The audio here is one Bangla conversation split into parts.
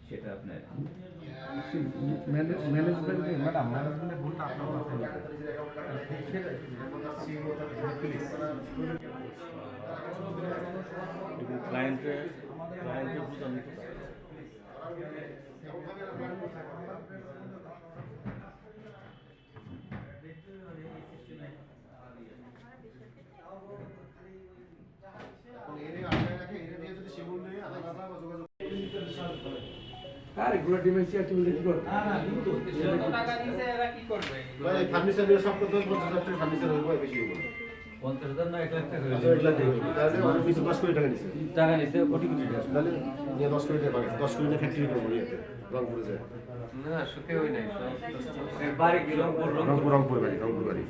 সেটা আপনার ম্যানেজমেন্টে ম্যাডাম ম্যানেজমেন্টের ভুলটা আপনার মাথায় নেই। ক্লায়েন্টে বুঝানো তো আরে গুলো ডিমেন্সিয়া তুমি কি করবে? না না কিন্তু যত টাকা দিছে এরা কি করবে? ভাই ফার্নিচার দিয়ে সব করতে 50,000 টাকা ফার্নিচার হইব বেশি হইব 50,000 না 1 লাখ টাকা হইলো। 1 লাখ টাকা তাহলে মানে 10 কোটি টাকা নিছে টাকা নিছে কোটি কোটি টাকা। তাহলে নিয়ে 10 কোটি টাকা 10 কোটি টাকা ফ্যাক্টরি করব ইয়েতে রংপুরে যায় না সুখে হই নাই বাড়ি গেলাম রংপুর বাড়ি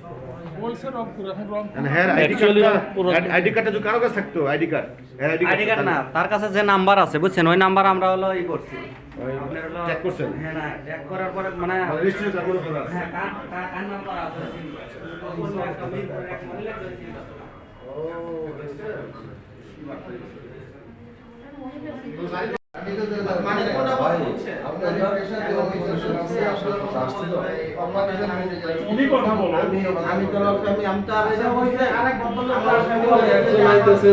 বলছে রংপুর এখন রংপুর মানে হ্যাঁ আইডি কার্ডটা যদি কারো কাছে থাকতো আইডি কার্ড আইডি কার্ড না, তার কাছে যে নাম্বার আছে বুঝছেন, ওই নাম্বার আমরা হলো ই করছি। আপনার হলো চেক করছেন হ্যাঁ না, চেক করার পরে মানে রেজিস্ট্রেশন কার্ড করা আছে হ্যাঁ কার নাম্বার আছে কোন একটা মিল করে এক মহিলা করেছিল। ও মানে কোনটা বলছে আপনাদের পেশায় যে অফিসার আসলে আসছিল তুমি কথা বলো। আমি তো আমি তো আর এটা হইছে আরেক ভদ্রলোক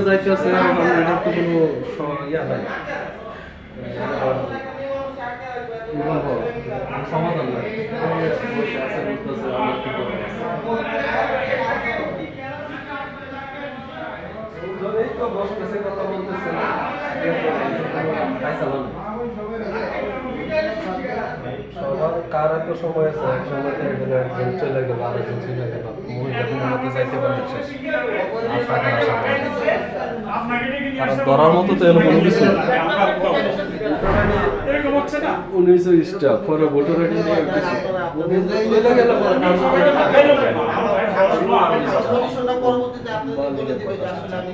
যাইতেছে এখন এটা তো কোনো ইয়া নাই সমাধান নাই বসে আছে বলতেছে আমার কি করব এই তো বস কাছে কথা বলতেছে না ফাইসালা সবার কার এত সময় আছে এক সময় একজন চলে গেল আরেকজন চলে গেল মহিলা মতো যাইতে পারে শেষ আর টাকা আসা আর ধরার মতো তো এলো কোনো কিছু এরকম হচ্ছে না 19 পরে ভোটার আইডি নিয়ে কিছু চলে গেল পরবর্তীতে আপনাদের বলে দিবে যে আসলে আমি